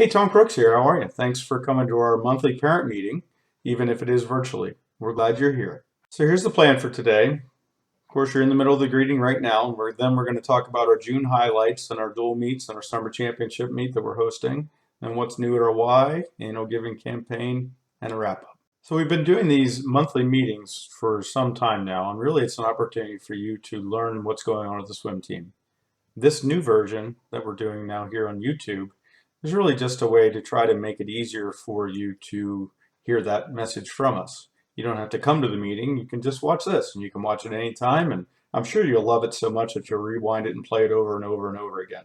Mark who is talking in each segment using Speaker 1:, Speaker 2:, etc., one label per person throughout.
Speaker 1: Hey, Tom Crooks here. How are you? Thanks for coming to our monthly parent meeting, even if it is virtually. We're glad you're here. So here's the plan for today. Of course, you're in the middle of the greeting right now. Then we're going to talk about our June highlights and our dual meets and our summer championship meet that we're hosting, and what's new at our Y, annual giving campaign, and a wrap up. So we've been doing these monthly meetings for some time now, and really it's an opportunity for you to learn what's going on with the swim team. This new version that we're doing now here on YouTube is really just a way to try to make it easier for you to hear that message from us. You don't have to come to the meeting, you can just watch this, and you can watch it anytime, and I'm sure you'll love it so much that you'll rewind it and play it over and over and over again.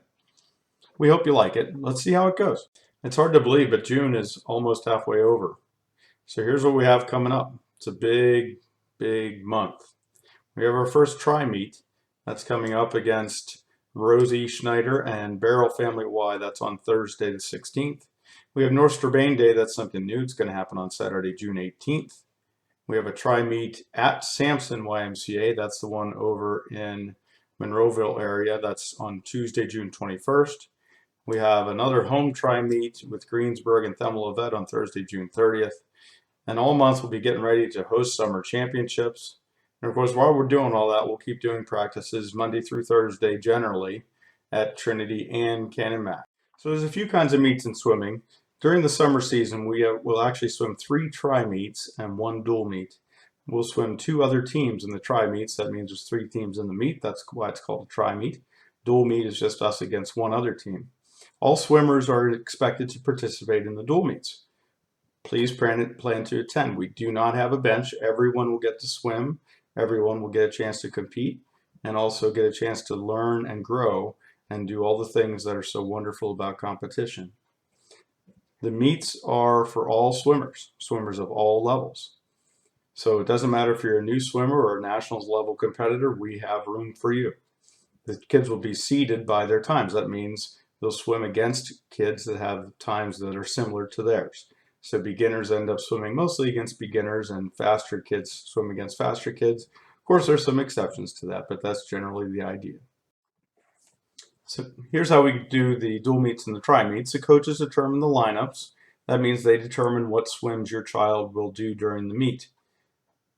Speaker 1: We hope you like it. Let's see how it goes. It's hard to believe, but June is almost halfway over. So here's what we have coming up. It's a big, big month. We have our first tri-meet. That's coming up against Rosie Schneider and Barrel Family Y. That's on Thursday the 16th. We have North Strabane Day. That's something new. It's going to happen on Saturday, June 18th. We have a tri-meet at Sampson YMCA. That's the one over in Monroeville area. That's on Tuesday, June 21st. We have another home tri-meet with Greensburg and Themel Levet on Thursday, June 30th. And all month we'll be getting ready to host summer championships. And of course, while we're doing all that, we'll keep doing practices Monday through Thursday generally at Trinity and Canon Mac. So there's a few kinds of meets in swimming. During the summer season, we'll actually swim 3 tri-meets and 1 dual meet. We'll swim 2 other teams in the tri-meets. That means there's 3 teams in the meet. That's why it's called a tri-meet. Dual meet is just us against 1 other team. All swimmers are expected to participate in the dual meets. Please plan to attend. We do not have a bench. Everyone will get to swim. Everyone will get a chance to compete and also get a chance to learn and grow and do all the things that are so wonderful about competition. The meets are for all swimmers, swimmers of all levels. So it doesn't matter if you're a new swimmer or a nationals level competitor, we have room for you. The kids will be seeded by their times. That means they'll swim against kids that have times that are similar to theirs. So beginners end up swimming mostly against beginners, and faster kids swim against faster kids. Of course, there's some exceptions to that, but that's generally the idea. So here's how we do the dual meets and the tri-meets. The coaches determine the lineups. That means they determine what swims your child will do during the meet.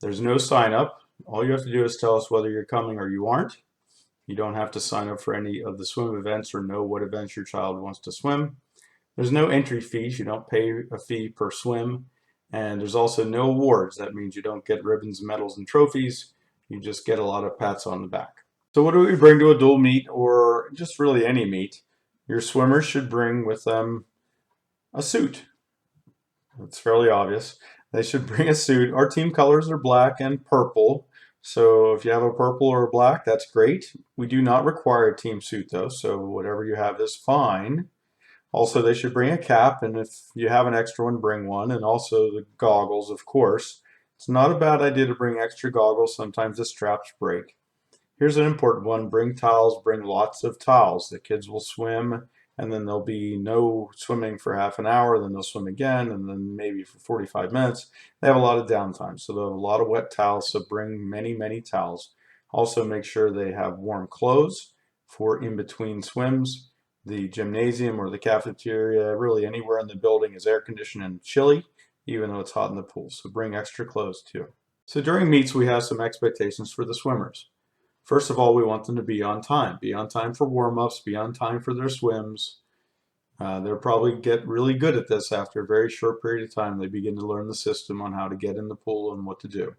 Speaker 1: There's no sign up. All you have to do is tell us whether you're coming or you aren't. You don't have to sign up for any of the swim events or know what events your child wants to swim. There's no entry fees. You don't pay a fee per swim. And there's also no awards. That means you don't get ribbons, medals, and trophies. You just get a lot of pats on the back. So what do we bring to a dual meet, or just really any meet? Your swimmers should bring with them a suit. It's fairly obvious. They should bring a suit. Our team colors are black and purple. So if you have a purple or a black, that's great. We do not require a team suit though, so whatever you have is fine. Also, they should bring a cap, and if you have an extra one, bring one, and also the goggles, of course. It's not a bad idea to bring extra goggles. Sometimes the straps break. Here's an important one. Bring towels. Bring lots of towels. The kids will swim, and then there'll be no swimming for half an hour, then they'll swim again, and then maybe for 45 minutes. They have a lot of downtime, so they'll have a lot of wet towels, so bring many, many towels. Also, make sure they have warm clothes for in between swims. The gymnasium or the cafeteria, really anywhere in the building, is air conditioned and chilly, even though it's hot in the pool. So bring extra clothes too. So during meets, we have some expectations for the swimmers. First of all, we want them to be on time. Be on time for warm-ups, be on time for their swims. They'll probably get really good at this after a very short period of time. They begin to learn the system on how to get in the pool and what to do.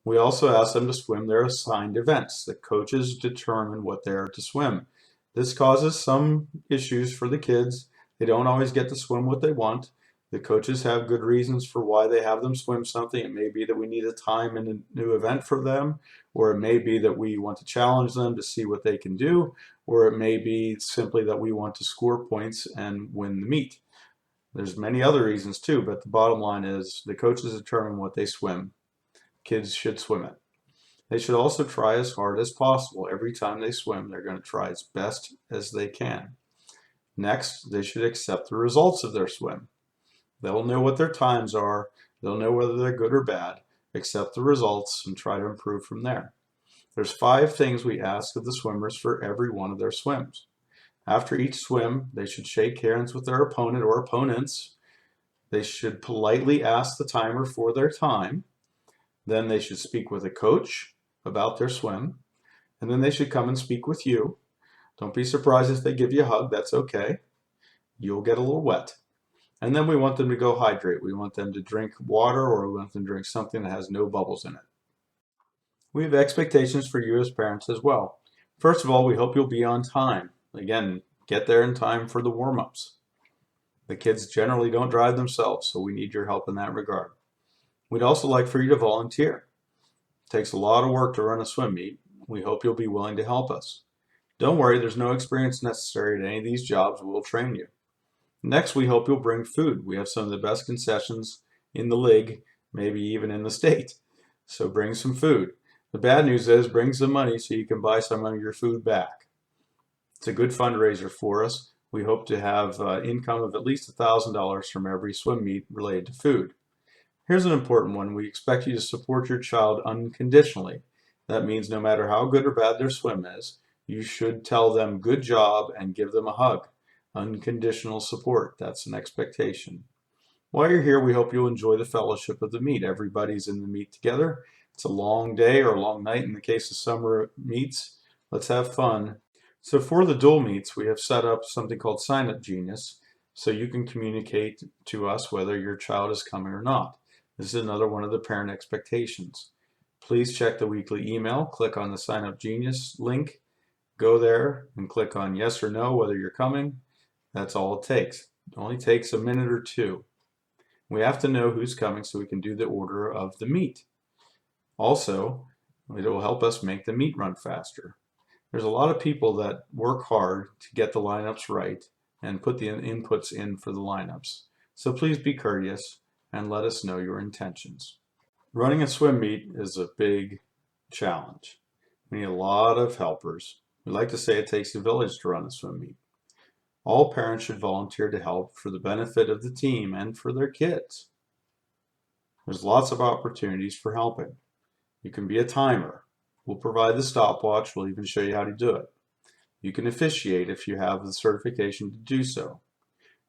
Speaker 1: We also ask them to swim their assigned events. The coaches determine what they are to swim. This causes some issues for the kids. They don't always get to swim what they want. The coaches have good reasons for why they have them swim something. It may be that we need a time in a new event for them, or it may be that we want to challenge them to see what they can do, or it may be simply that we want to score points and win the meet. There's many other reasons too, but the bottom line is the coaches determine what they swim. Kids should swim it. They should also try as hard as possible. Every time they swim, they're going to try as best as they can. Next, they should accept the results of their swim. They'll know what their times are. They'll know whether they're good or bad. Accept the results and try to improve from there. There's 5 things we ask of the swimmers for every one of their swims. After each swim, they should shake hands with their opponent or opponents. They should politely ask the timer for their time. Then they should speak with a coach about their swim. And then they should come and speak with you. Don't be surprised if they give you a hug. That's okay. You'll get a little wet. And then we want them to go hydrate. We want them to drink water, or we want them to drink something that has no bubbles in it. We have expectations for you as parents as well. First of all, we hope you'll be on time. Again, get there in time for the warm-ups. The kids generally don't drive themselves, so we need your help in that regard. We'd also like for you to volunteer. It takes a lot of work to run a swim meet. We hope you'll be willing to help us. Don't worry, there's no experience necessary at any of these jobs. We'll train you. Next, we hope you'll bring food. We have some of the best concessions in the league, maybe even in the state. So bring some food. The bad news is bring some money so you can buy some of your food back. It's a good fundraiser for us. We hope to have income of at least $1,000 from every swim meet related to food. Here's an important one. We expect you to support your child unconditionally. That means no matter how good or bad their swim is, you should tell them good job and give them a hug. Unconditional support, that's an expectation. While you're here, we hope you'll enjoy the fellowship of the meet. Everybody's in the meet together. It's a long day or a long night in the case of summer meets. Let's have fun. So for the dual meets, we have set up something called Sign Up Genius, so you can communicate to us whether your child is coming or not. This is another one of the parent expectations. Please check the weekly email, click on the Sign Up Genius link, go there and click on yes or no whether you're coming. That's all it takes. It only takes a minute or two. We have to know who's coming so we can do the order of the meet. Also, it will help us make the meet run faster. There's a lot of people that work hard to get the lineups right and put the inputs in for the lineups. So please be courteous and let us know your intentions. Running a swim meet is a big challenge. We need a lot of helpers. We like to say it takes a village to run a swim meet. All parents should volunteer to help for the benefit of the team and for their kids. There's lots of opportunities for helping. You can be a timer. We'll provide the stopwatch. We'll even show you how to do it. You can officiate if you have the certification to do so.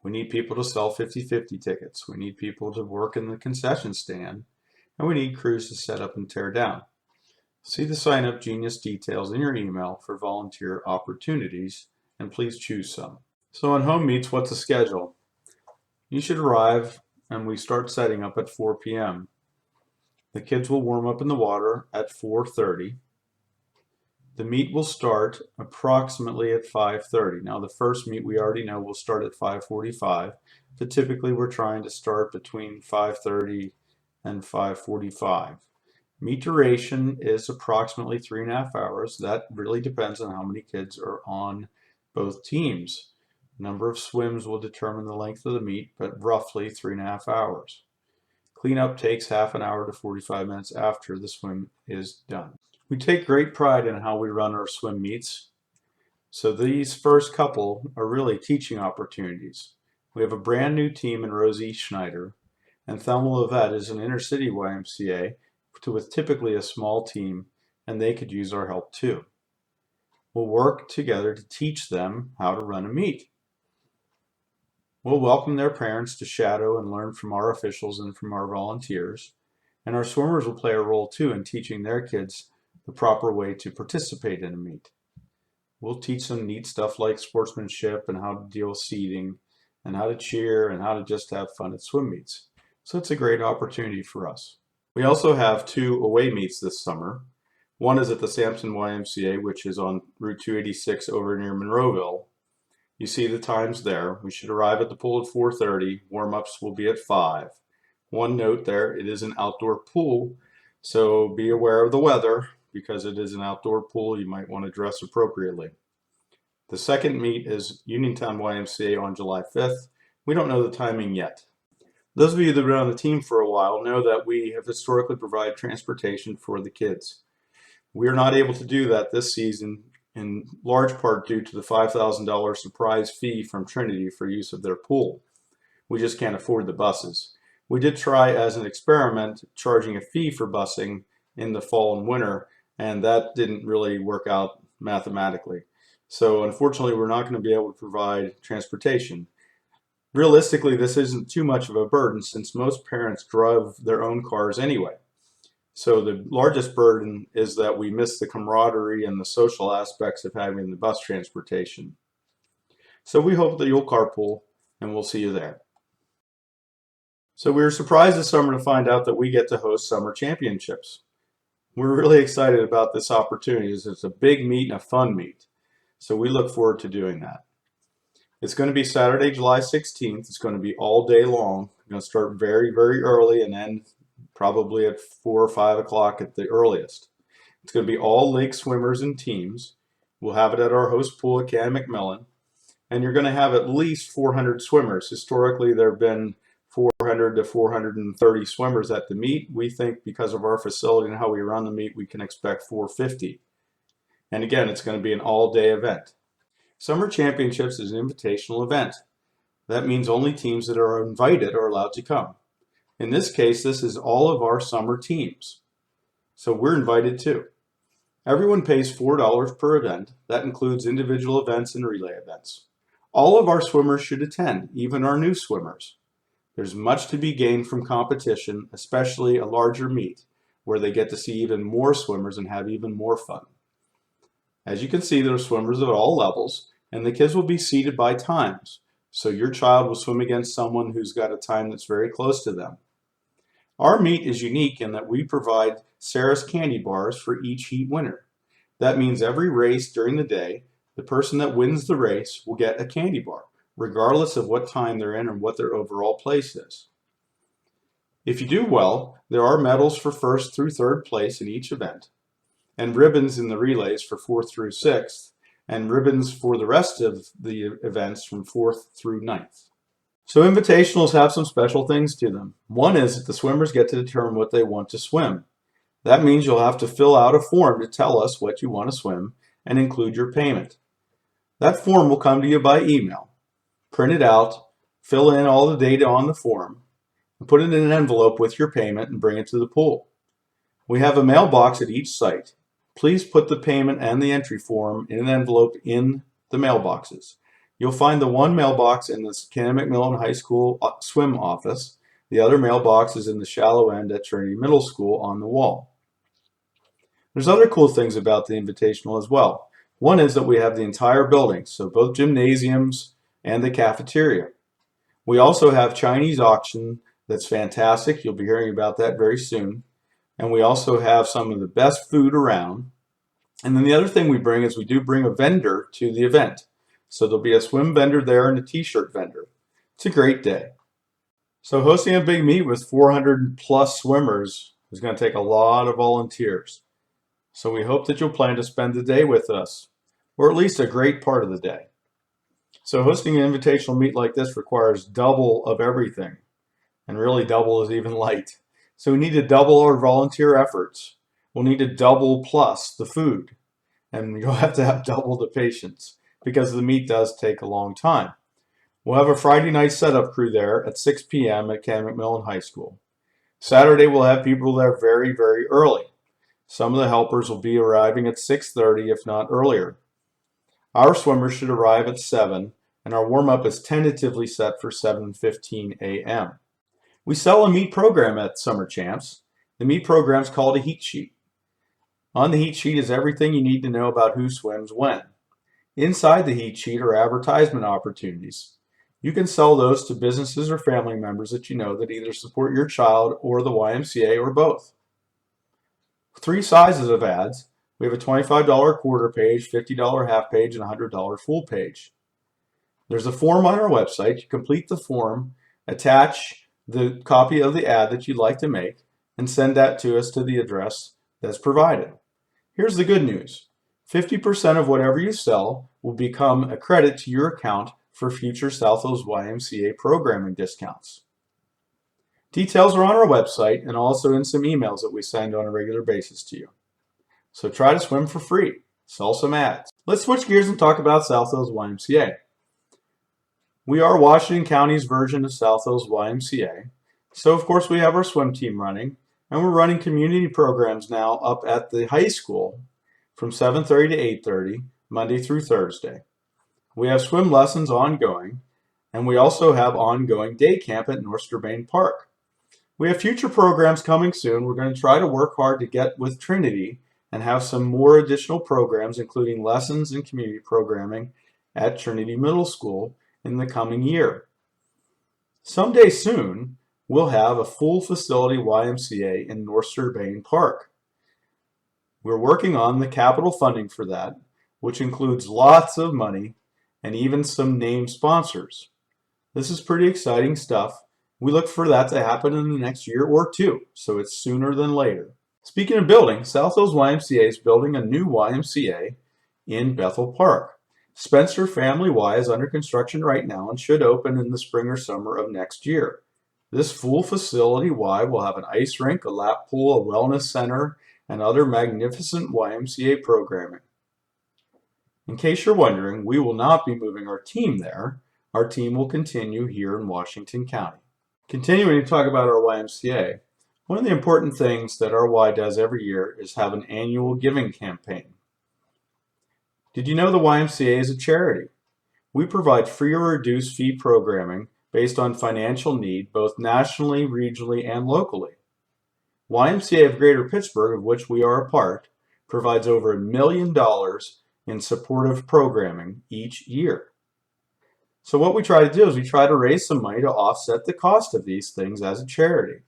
Speaker 1: We need people to sell 50-50 tickets. We need people to work in the concession stand. And we need crews to set up and tear down. See the Sign Up Genius details in your email for volunteer opportunities, and please choose some. So on home meets, what's the schedule? You should arrive and we start setting up at 4 p.m. The kids will warm up in the water at 4:30. The meet will start approximately at 5:30. Now the first meet we already know will start at 5:45, but typically we're trying to start between 5:30 and 5:45. Meet duration is approximately 3.5 hours. That really depends on how many kids are on both teams. Number of swims will determine the length of the meet, but roughly 3.5 hours. Cleanup takes half an hour to 45 minutes after the swim is done. We take great pride in how we run our swim meets. So these first couple are really teaching opportunities. We have a brand new team in Rosie Schneider, and Thelma Lovett is an inner city YMCA with typically a small team, and they could use our help too. We'll work together to teach them how to run a meet. We'll welcome their parents to shadow and learn from our officials and from our volunteers. And our swimmers will play a role too in teaching their kids the proper way to participate in a meet. We'll teach them neat stuff like sportsmanship and how to deal with seating and how to cheer and how to just have fun at swim meets. So it's a great opportunity for us. We also have 2 away meets this summer. One is at the Sampson YMCA, which is on Route 286 over near Monroeville. You see the times there. We should arrive at the pool at 4:30. Warm-ups will be at 5. One note there, it is an outdoor pool, so be aware of the weather. Because it is an outdoor pool, you might want to dress appropriately. The second meet is Uniontown YMCA on July 5th. We don't know the timing yet. Those of you that have been on the team for a while know that we have historically provided transportation for the kids. We are not able to do that this season, in large part due to the $5,000 surprise fee from Trinity for use of their pool. We just can't afford the buses. We did try as an experiment charging a fee for busing in the fall and winter, and that didn't really work out mathematically. So unfortunately, we're not going to be able to provide transportation. Realistically, this isn't too much of a burden since most parents drive their own cars anyway. So the largest burden is that we miss the camaraderie and the social aspects of having the bus transportation. So we hope that you'll carpool, and we'll see you there. So we were surprised this summer to find out that we get to host summer championships. We're really excited about this opportunity as it's a big meet and a fun meet. So we look forward to doing that. It's going to be Saturday, July 16th. It's going to be all day long. We're going to start very, very early and end probably at 4 or 5 o'clock at the earliest. It's going to be all lake swimmers and teams. We'll have it at our host pool at Can McMillan. And you're going to have at least 400 swimmers. Historically, there have been 400 to 430 swimmers at the meet. We think because of our facility and how we run the meet, we can expect 450. And again, it's going to be an all-day event. Summer Championships is an invitational event. That means only teams that are invited are allowed to come. In this case, this is all of our summer teams. So we're invited too. Everyone pays $4 per event. That includes individual events and relay events. All of our swimmers should attend, even our new swimmers. There's much to be gained from competition, especially a larger meet, where they get to see even more swimmers and have even more fun. As you can see, there are swimmers at all levels, and the kids will be seated by times. So your child will swim against someone who's got a time that's very close to them. Our meet is unique in that we provide Sarah's candy bars for each heat winner. That means every race during the day, the person that wins the race will get a candy bar, regardless of what time they're in and what their overall place is. If you do well, there are medals for first through third place in each event, and ribbons in the relays for 4th through 6th, and ribbons for the rest of the events from 4th through 9th. So invitationals have some special things to them. One is that the swimmers get to determine what they want to swim. That means you'll have to fill out a form to tell us what you want to swim and include your payment. That form will come to you by email. Print it out, fill in all the data on the form, and put it in an envelope with your payment and bring it to the pool. We have a mailbox at each site. Please put the payment and the entry form in an envelope in the mailboxes. You'll find the one mailbox in the Can McMillan High School swim office. The other mailbox is in the shallow end at Trinity Middle School on the wall. There's other cool things about the invitational as well. One is that we have the entire building, so both gymnasiums and the cafeteria. We also have Chinese auction that's fantastic. You'll be hearing about that very soon. And we also have some of the best food around. And then the other thing we bring is we do bring a vendor to the event. So there'll be a swim vendor there and a t-shirt vendor. It's a great day. So hosting a big meet with 400 plus swimmers is going to take a lot of volunteers. So we hope that you'll plan to spend the day with us, or at least a great part of the day. So hosting an invitational meet like this requires double of everything, and really double is even light. So we need to double our volunteer efforts. We'll need to double plus the food, and you'll have to have double the patience because the meet does take a long time. We'll have a Friday night setup crew there at 6 p.m. at Can McMillan High School. Saturday we'll have people there very, very early. Some of the helpers will be arriving at 6:30 if not earlier. Our swimmers should arrive at 7, and our warm-up is tentatively set for 7:15 a.m. We sell a meet program at Summer Champs. The meet program is called a heat sheet. On the heat sheet is everything you need to know about who swims when. Inside the heat sheet are advertisement opportunities. You can sell those to businesses or family members that you know that either support your child or the YMCA or both. 3 sizes of ads. We have a $25 quarter page, $50 half page, and $100 full page. There's a form on our website. You complete the form, attach the copy of the ad that you'd like to make, and send that to us to the address that's provided. Here's the good news. 50% of whatever you sell will become a credit to your account for future South Hills YMCA programming discounts. Details are on our website and also in some emails that we send on a regular basis to you. So try to swim for free. Sell some ads. Let's switch gears and talk about South Hills YMCA. We are Washington County's version of South Hills YMCA. So of course we have our swim team running, and we're running community programs now up at the high school from 7:30 to 8:30 Monday through Thursday. We have swim lessons ongoing, and we also have ongoing day camp at North Strabane Park. We have future programs coming soon. We're going to try to work hard to get with Trinity and have some more additional programs, including lessons and community programming at Trinity Middle School in the coming year. Someday soon, we'll have a full facility YMCA in North Strabane Park. We're working on the capital funding for that, which includes lots of money and even some named sponsors. This is pretty exciting stuff. We look for that to happen in the next year or two, so it's sooner than later. Speaking of building, South Hills YMCA is building a new YMCA in Bethel Park. Spencer Family Y is under construction right now and should open in the spring or summer of next year. This full facility Y will have an ice rink, a lap pool, a wellness center, and other magnificent YMCA programming. In case you're wondering, we will not be moving our team there. Our team will continue here in Washington County. Continuing to talk about our YMCA, one of the important things that our Y does every year is have an annual giving campaign. Did you know the YMCA is a charity? We provide free or reduced fee programming based on financial need, both nationally, regionally, and locally. YMCA of Greater Pittsburgh, of which we are a part, provides over $1 million in supportive programming each year. So what we try to do is we try to raise some money to offset the cost of these things as a charity.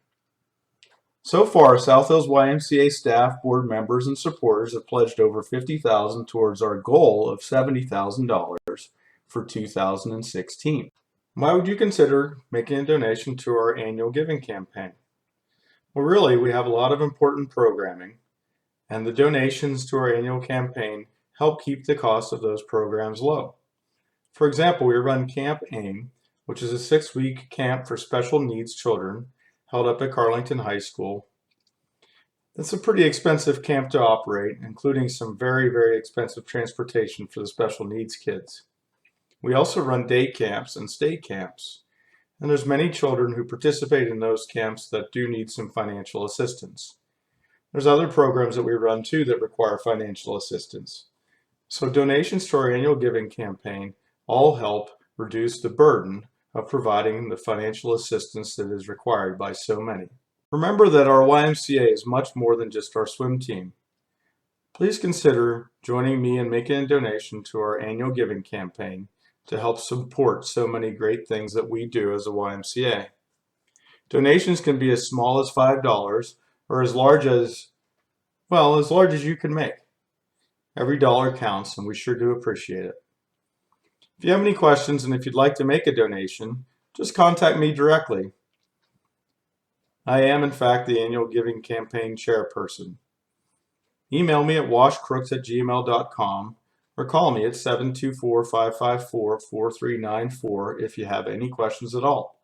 Speaker 1: So far, South Hills YMCA staff, board members, and supporters have pledged over $50,000 towards our goal of $70,000 for 2016. Why would you consider making a donation to our annual giving campaign? Well, really, we have a lot of important programming, and the donations to our annual campaign help keep the cost of those programs low. For example, we run Camp AIM, which is a 6-week camp for special needs children held up at Carlington High School. It's a pretty expensive camp to operate, including some very, very expensive transportation for the special needs kids. We also run day camps and state camps, and there's many children who participate in those camps that do need some financial assistance. There's other programs that we run too that require financial assistance. So donations to our annual giving campaign all help reduce the burden of providing the financial assistance that is required by so many. Remember that our YMCA is much more than just our swim team. Please consider joining me in making a donation to our annual giving campaign to help support so many great things that we do as a YMCA. Donations can be as small as $5 or as large as you can make. Every dollar counts, and we sure do appreciate it. If you have any questions and if you'd like to make a donation, just contact me directly. I am, in fact, the annual giving campaign chairperson. Email me at washcrooks@gmail.com or call me at 724-554-4394 if you have any questions at all.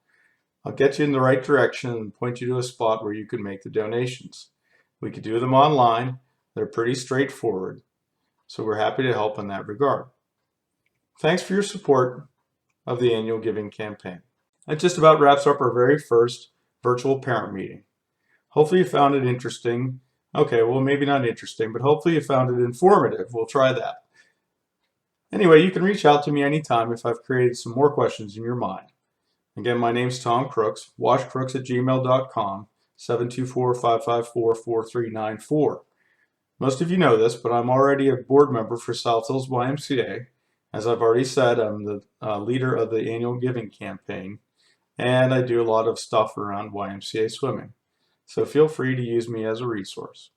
Speaker 1: I'll get you in the right direction and point you to a spot where you can make the donations. We could do them online. They're pretty straightforward. So we're happy to help in that regard. Thanks for your support of the annual giving campaign. That just about wraps up our very first virtual parent meeting. Hopefully you found it interesting. Okay, well, maybe not interesting, but hopefully you found it informative. We'll try that. Anyway, you can reach out to me anytime if I've created some more questions in your mind. Again, my name's Tom Crooks, washcrooks@gmail.com, 724-554-4394. Most of you know this, but I'm already a board member for South Hills YMCA. As I've already said, I'm the leader of the annual giving campaign, and I do a lot of stuff around YMCA swimming. So feel free to use me as a resource.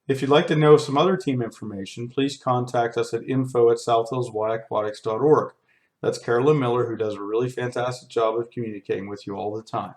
Speaker 1: If you'd like to know some other team information, please contact us at info@southhillsyaquatics.org. That's Carolyn Miller, who does a really fantastic job of communicating with you all the time.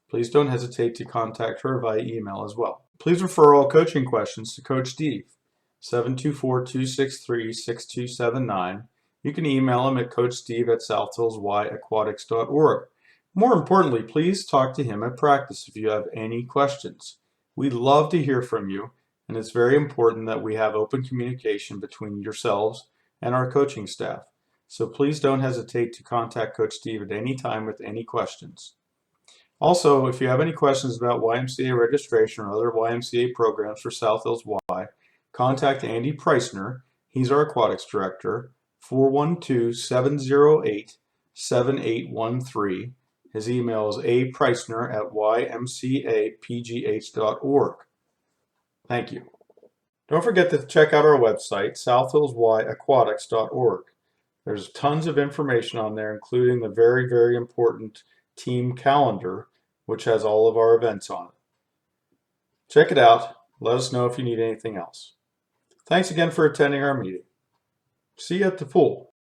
Speaker 1: Please don't hesitate to contact her via email as well. Please refer all coaching questions to Coach Steve, 724-263-6279. You can email him at coachsteve@southhillsyaquatics.org. More importantly, please talk to him at practice if you have any questions. We'd love to hear from you, and it's very important that we have open communication between yourselves and our coaching staff. So please don't hesitate to contact Coach Steve at any time with any questions. Also, if you have any questions about YMCA registration or other YMCA programs for South Hills Y, contact Andy Preissner He's our aquatics director, 412-708-7813. His email is apreisner@ymcapgh.org. Thank you. Don't forget to check out our website, southhillsyaquatics.org. There's tons of information on there, including the very, very important team calendar, which has all of our events on it. Check it out. Let us know if you need anything else. Thanks again for attending our meeting. See you at the pool.